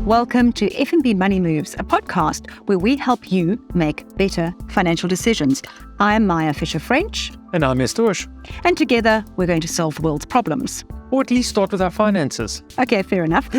Welcome to FNB Money Moves, a podcast where we help you make better financial decisions. I'm Maya Fisher-French. And I'm Ester. And together, we're going to solve the world's problems. Or at least start with our finances. Okay, fair enough.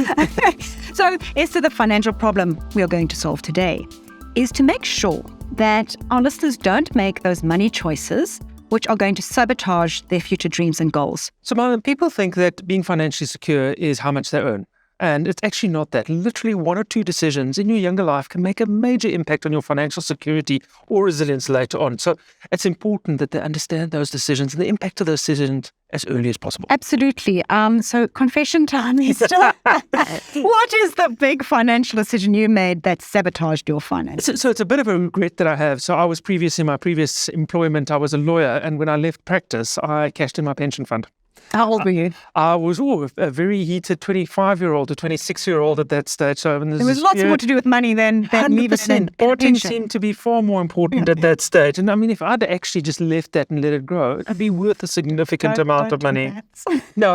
So, Esther, the financial problem we are going to solve today is to make sure that our listeners don't make those money choices which are going to sabotage their future dreams and goals. So, Maya, people think that being financially secure is how much they earn. And it's actually not that. Literally one or two decisions in your younger life can make a major impact on your financial security or resilience later on. So it's important that they understand those decisions and the impact of those decisions as early as possible. Absolutely. So confession time, Esther. What is the big financial decision you made that sabotaged your finances? So it's a bit of a regret that I have. So I was in my previous employment, I was a lawyer. And when I left practice, I cashed in my pension fund. How old were you? I was a very heated 25-year-old or 26-year-old at that stage. So there was lots more to do with money than leaving it in pension seemed to be far more important at that stage. And I mean, if I'd actually just left that and let it grow, it'd be worth a significant amount of money. No.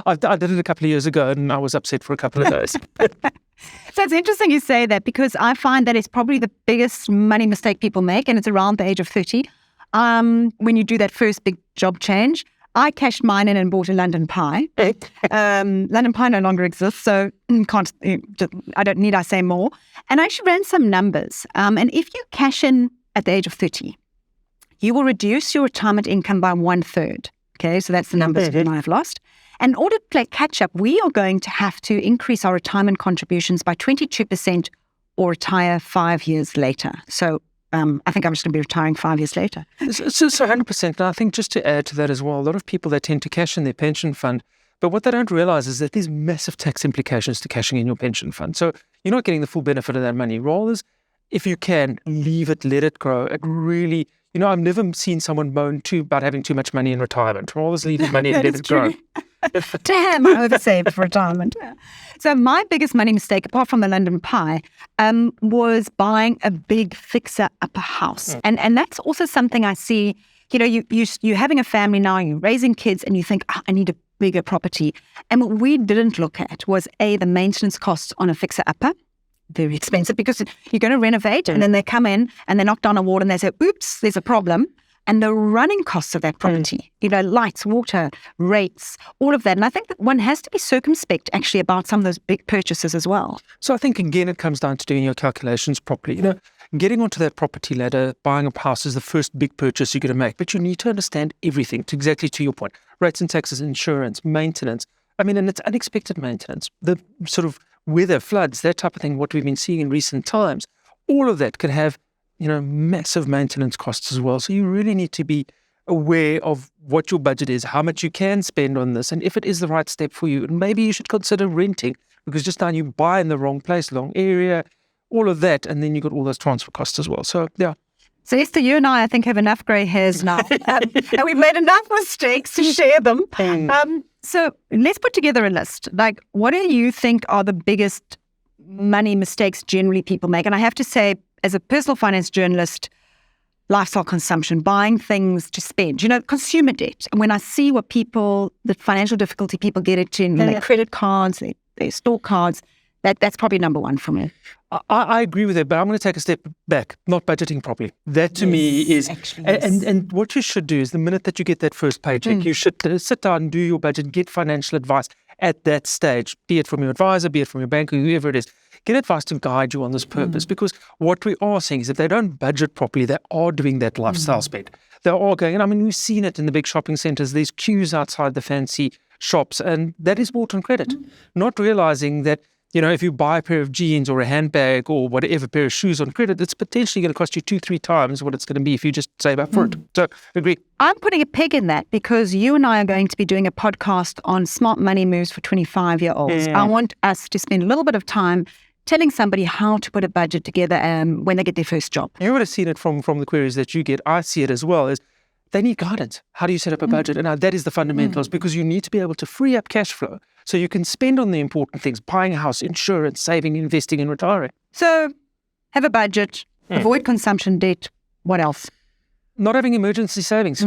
I did it a couple of years ago and I was upset for a couple of days. So it's interesting you say that because I find that it's probably the biggest money mistake people make, and it's around the age of 30. When you do that first big job change. I cashed mine in and bought a London pie. London pie no longer exists, so I don't need I say more. And I actually ran some numbers. And if you cash in at the age of 30, you will reduce your retirement income by 1/3. Okay, so that's the numbers you might have lost. And in order to play catch up, we are going to have to increase our retirement contributions by 22% or retire 5 years later. So I think I'm just going to be retiring 5 years later. So 100%. And I think just to add to that as well, a lot of people, they tend to cash in their pension fund. But what they don't realize is that there's massive tax implications to cashing in your pension fund. So you're not getting the full benefit of that money. Rather, if you can, leave it, let it grow. It really, I've never seen someone moan about having too much money in retirement. Rather, leave the money and let it grow. Damn, I oversaved for retirement. So my biggest money mistake, apart from the London pie, was buying a big fixer-upper house. And that's also something I see, you're having a family now, you're raising kids, and you think, I need a bigger property. And what we didn't look at was, A, the maintenance costs on a fixer-upper. Very expensive because you're going to renovate and then they come in and they knock down a wall and they say, oops, there's a problem. And the running costs of that property, lights, water, rates, all of that. And I think that one has to be circumspect actually about some of those big purchases as well. So I think, again, it comes down to doing your calculations properly. Getting onto that property ladder, buying a house is the first big purchase you're going to make. But you need to understand everything, exactly to your point. Rates and taxes, insurance, maintenance. And it's unexpected maintenance. The sort of weather, floods, that type of thing, what we've been seeing in recent times. All of that could have massive maintenance costs as well. So you really need to be aware of what your budget is, how much you can spend on this, and if it is the right step for you. And maybe you should consider renting, because just now you buy in the wrong place, wrong area, all of that, and then you got all those transfer costs as well. So, yeah. So, Esther, you and I think, have enough grey hairs now. And we've made enough mistakes to share them. So let's put together a list. Like, what do you think are the biggest money mistakes generally people make? And I have to say, as a personal finance journalist, lifestyle consumption, buying things to spend, consumer debt. And when I see the financial difficulty people get into, their credit cards, their store cards, that's probably number one for me. I agree with it, but I'm going to take a step back. Not budgeting properly. That to me is, and what you should do is the minute that you get that first paycheck, you should sit down, do your budget, get financial advice at that stage, be it from your advisor, be it from your banker, whoever it is. Get advice to guide you on this purpose, because what we are seeing is if they don't budget properly, they are doing that lifestyle spend. They are going, and we've seen it in the big shopping centres. There's queues outside the fancy shops, and that is bought on credit. Not realizing that, if you buy a pair of jeans or a handbag or whatever pair of shoes on credit, it's potentially going to cost you 2-3 times what it's going to be if you just save up for it. So, agree. I'm putting a peg in that because you and I are going to be doing a podcast on smart money moves for 25-year-olds. I want us to spend a little bit of time telling somebody how to put a budget together when they get their first job. You would have seen it from the queries that you get. I see it as well. Is they need guidance. How do you set up a budget? And that is the fundamentals, because you need to be able to free up cash flow so you can spend on the important things, buying a house, insurance, saving, investing, and retiring. So have a budget, avoid consumption debt. What else? Not having emergency savings.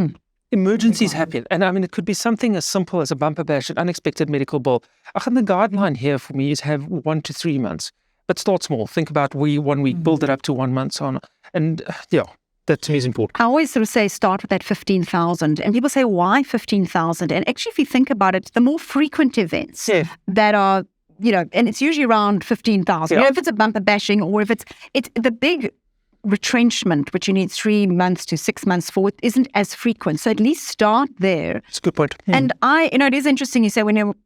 Emergencies happen. And I mean, it could be something as simple as a bumper bash, an unexpected medical bill. The guideline here for me is have 1 to 3 months. But start small. Think about 1 week, build it up to 1 month on. And that to me is important. I always sort of say start with that 15,000. And people say, why 15,000? And actually, if you think about it, the more frequent events that are, and it's usually around 15,000. If it's a bumper bashing or if it's the big retrenchment, which you need 3 months to 6 months for, isn't as frequent. So at least start there. That's a good point. And it is interesting you say when you're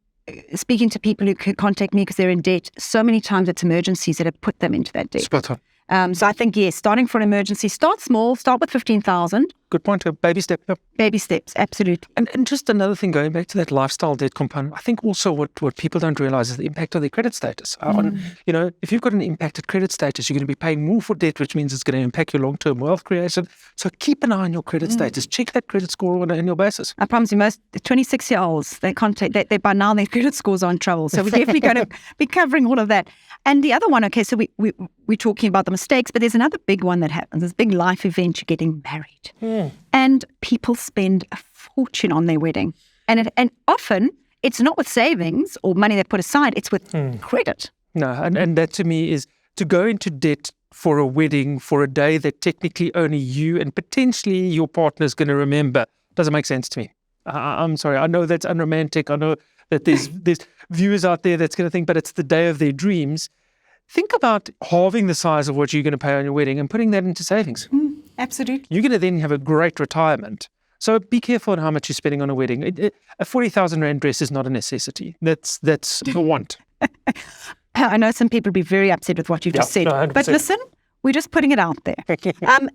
speaking to people who could contact me because they're in debt, so many times it's emergencies that have put them into that debt. Spot on. So I think, yes, starting for an emergency, start small, start with 15,000. Good point. A baby step. Yep. Baby steps, absolutely. And just another thing, going back to that lifestyle debt component, I think also what people don't realize is the impact of their credit status. If you've got an impacted credit status, you're going to be paying more for debt, which means it's going to impact your long-term wealth creation. So keep an eye on your credit status. Check that credit score on an annual basis. I promise you, most 26-year-olds, they by now their credit scores are in trouble. So we're definitely going to be covering all of that. And the other one, okay, so we're talking about the mistakes, but there's another big one that happens. This big life event, you're getting married. And people spend a fortune on their wedding. And often it's not with savings or money they put aside, it's with credit. No, and that to me is to go into debt for a wedding for a day that technically only you and potentially your partner is going to remember doesn't make sense to me. I'm sorry. I know that's unromantic. I know that there's viewers out there that's going to think, but it's the day of their dreams. Think about halving the size of what you're going to pay on your wedding and putting that into savings. Absolutely. You're going to then have a great retirement. So be careful on how much you're spending on a wedding. A 40,000 Rand dress is not a necessity. That's a want. I know some people will be very upset with what you've just said. No, but listen, we're just putting it out there.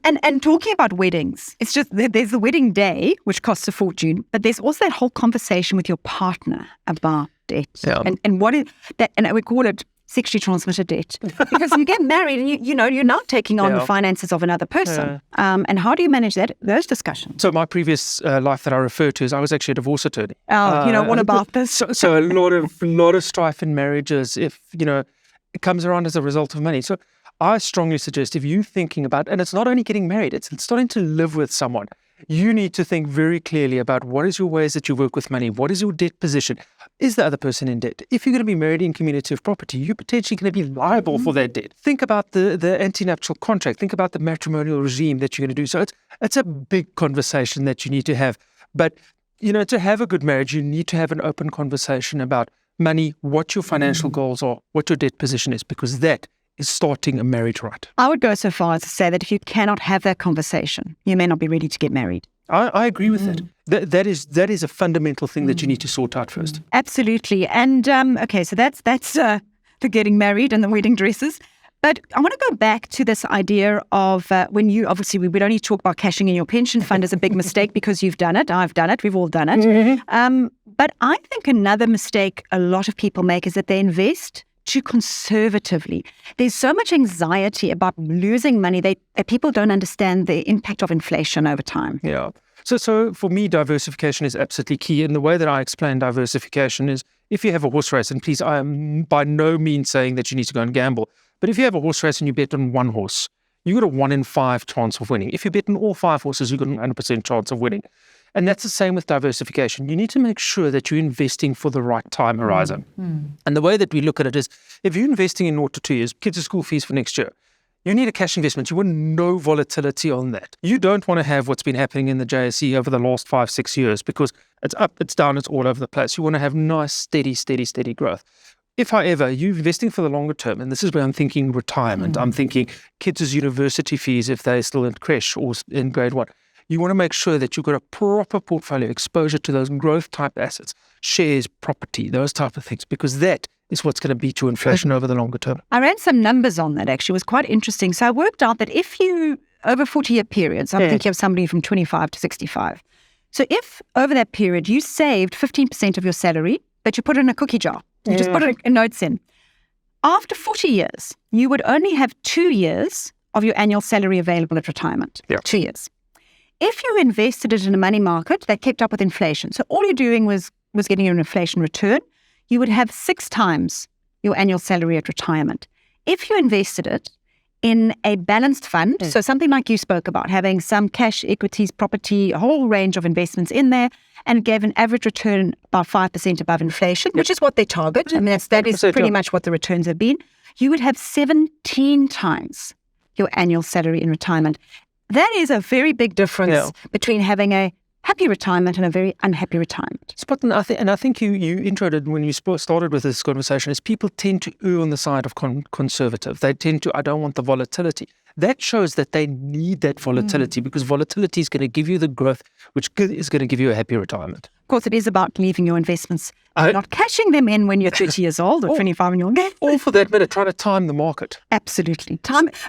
And talking about weddings, it's just there's the wedding day, which costs a fortune, but there's also that whole conversation with your partner about debt. Yeah. And what is that? And we call it sexually transmitted debt, because you get married and you're now taking on the finances of another person. And how do you manage those discussions? So my previous life that I refer to is I was actually a divorce attorney. What about this? So a lot of strife in marriages, if it comes around as a result of money. So I strongly suggest if you're thinking about, and it's not only getting married, it's starting to live with someone. You need to think very clearly about what is your ways that you work with money. What is your debt position? Is the other person in debt? If you're going to be married in community of property, you're potentially going to be liable for that debt. Think about the antenuptial contract. Think about the matrimonial regime that you're going to do. So it's a big conversation that you need to have. But, to have a good marriage, you need to have an open conversation about money, what your financial goals are, what your debt position is, because that is starting a marriage right. I would go so far as to say that if you cannot have that conversation, you may not be ready to get married. I agree with that. That is a fundamental thing that you need to sort out first. Absolutely. And okay, so that's the getting married and the wedding dresses. But I want to go back to this idea of when you, obviously we would only talk about cashing in your pension fund as a big mistake because you've done it, I've done it, we've all done it. But I think another mistake a lot of people make is that they invest too conservatively. There's so much anxiety about losing money. People don't understand the impact of inflation over time. Yeah. So for me, diversification is absolutely key. And the way that I explain diversification is if you have a horse race, and please, I am by no means saying that you need to go and gamble, but if you have a horse race and you bet on one horse, you've got a 1 in 5 chance of winning. If you bet on all 5 horses, you've got an 100% chance of winning. And that's the same with diversification. You need to make sure that you're investing for the right time horizon. And the way that we look at it is, if you're investing in 0 to 2 years, kids' school fees for next year, you need a cash investment. You want no volatility on that. You don't want to have what's been happening in the JSE over the last 5-6 years because it's up, it's down, it's all over the place. You want to have nice, steady growth. If, however, you're investing for the longer term, and this is where I'm thinking retirement, I'm thinking kids' university fees if they're still in creche or in grade 1, you want to make sure that you've got a proper portfolio exposure to those growth type assets, shares, property, those type of things, because that is what's going to beat your inflation over the longer term. I ran some numbers on that, actually. It was quite interesting. So I worked out that if you, over 40-year periods, I'm thinking of somebody from 25 to 65. So if over that period you saved 15% of your salary, but you put it in a cookie jar, you just put it in notes in, after 40 years, you would only have 2 years of your annual salary available at retirement. 2 years. If you invested it in a money market that kept up with inflation, so all you're doing was getting an inflation return, you would have 6 times your annual salary at retirement. If you invested it in a balanced fund. So something like you spoke about, having some cash, equities, property, a whole range of investments in there, and gave an average return about 5% above inflation, which is what they target. I mean, that is pretty much what the returns have been. You would have 17 times your annual salary in retirement. That is a very big difference between having a happy retirement and a very unhappy retirement. Spot, I think you introed it when you started with this conversation, is people tend to err on the side of conservative. They tend to, I don't want the volatility. That shows that they need that volatility because volatility is going to give you the growth, which is going to give you a happy retirement. Of course, it is about leaving your investments, not cashing them in when you're 30 years old or 25 when you're young. Or for that matter, trying to time the market. Absolutely.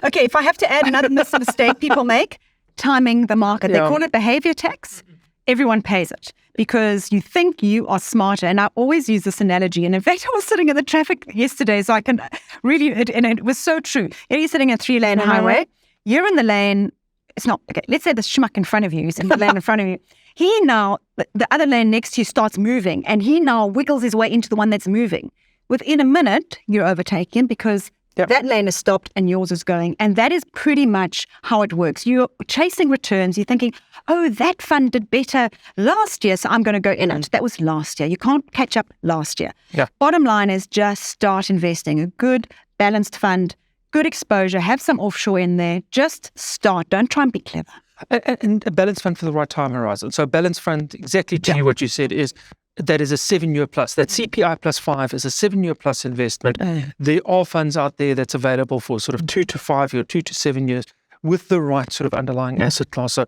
Okay, if I have to add another mistake people make, timing the market. They call it behavior tax. Everyone pays it because you think you are smarter. And I always use this analogy. And in fact, I was sitting in the traffic yesterday, so I can really, and it was so true. You're sitting in a 3-lane highway. You're in the lane. It's not, okay, let's say the schmuck in front of you is in the lane in front of you. He now, the other lane next to you starts moving, and he now wiggles his way into the one that's moving. Within a minute, you're overtaken because that lane is stopped and yours is going. And that is pretty much how it works. You're chasing returns. You're thinking, oh, that fund did better last year, so I'm going to go in it. That was last year. You can't catch up last year. Bottom line is just start investing. A good balanced fund, good exposure, have some offshore in there. Just start. Don't try and be clever. And a balanced fund for the right time horizon. So a balanced fund, exactly to you what you said, is that is a 7-year plus. That CPI plus 5 is a 7-year plus investment. There are funds out there that's available for sort of 2 to 5 years, 2 to 7 years with the right sort of underlying asset class. So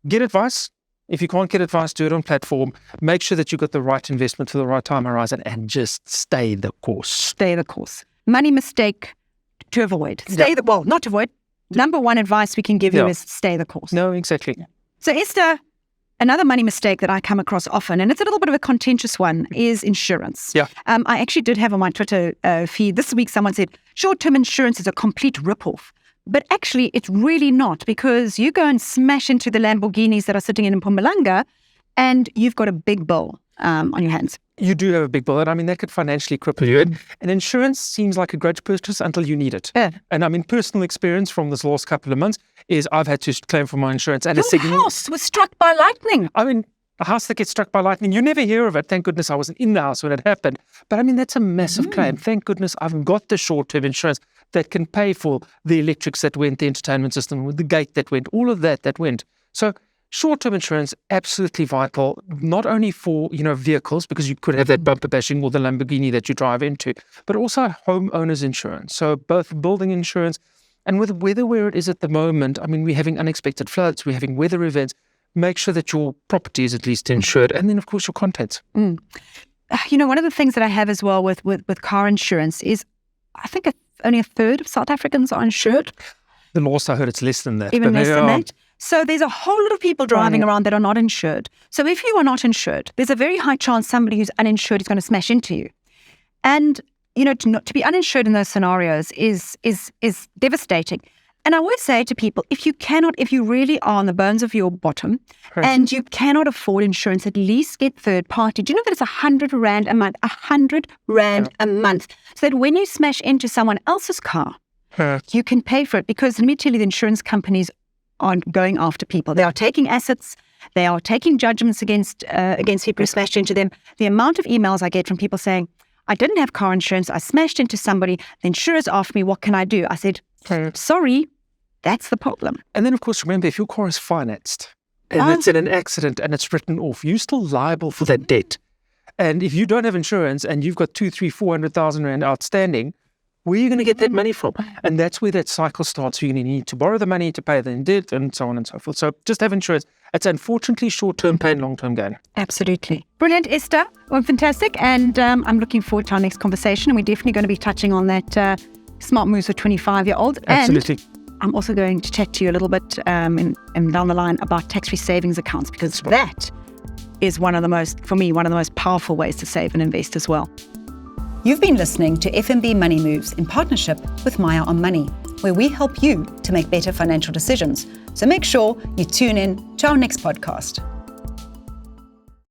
get advice. If you can't get advice, do it on platform. Make sure that you've got the right investment for the right time horizon and just stay the course. Stay the course. Money mistake to avoid. Not to avoid. Number one advice we can give you is stay the course. No, exactly. So Esther, another money mistake that I come across often, and it's a little bit of a contentious one, is insurance. I actually did have on my Twitter feed this week, someone said, short-term insurance is a complete rip-off. But actually, it's really not, because you go and smash into the Lamborghinis that are sitting in Mpumalanga, and you've got a big bill on your hands. You do have a big bill. And I mean, that could financially cripple you. And insurance seems like a grudge purchase until you need it. And I mean, personal experience from this last couple of months is I've had to claim for my insurance. And your house was struck by lightning. I mean, a house that gets struck by lightning, you never hear of it. Thank goodness I wasn't in the house when it happened. But I mean, that's a massive claim. Thank goodness I've got the short-term insurance that can pay for the electrics that went, the entertainment system, the gate that went, all of that went. So short-term insurance, absolutely vital, not only for, vehicles, because you could have that bumper bashing or the Lamborghini that you drive into, but also homeowners insurance. So both building insurance and with weather where it is at the moment, I mean, we're having unexpected floods, we're having weather events. Make sure that your property is at least insured. And then, of course, your contents. One of the things that I have as well with car insurance is I think only a third of South Africans are insured. The last I heard, it's less than that. Even less than that. So there's a whole lot of people driving around that are not insured. So if you are not insured, there's a very high chance somebody who's uninsured is going to smash into you. And, to be uninsured in those scenarios is devastating. And I always say to people, if you really are on the bones of your bottom and you cannot afford insurance, at least get third party. Do you know that it's 100 Rand a month? 100 Rand a month. So that when you smash into someone else's car, you can pay for it. Because let me tell you, the insurance companies aren't going after people. They are taking assets. They are taking judgments against people who smashed into them. The amount of emails I get from people saying, I didn't have car insurance. I smashed into somebody. The insurers asked me, what can I do? I said, sorry, that's the problem. And then, of course, remember, if your car is financed and it's in an accident and it's written off, you're still liable for that debt. And if you don't have insurance and you've got 200,000, 300,000 Rand outstanding, where are you going to get that money from? And that's where that cycle starts. You're going to need to borrow the money to pay the debt and so on and so forth. So just have insurance. It's unfortunately short-term pain, long-term gain. Absolutely. Brilliant, Esther. Well, fantastic. And I'm looking forward to our next conversation. And we're definitely going to be touching on that smart moves for 25-year-old. Absolutely. And I'm also going to chat to you a little bit down the line about tax-free savings accounts, because that is one of the most powerful ways to save and invest as well. You've been listening to FNB Money Moves in partnership with Maya on Money, where we help you to make better financial decisions. So make sure you tune in to our next podcast.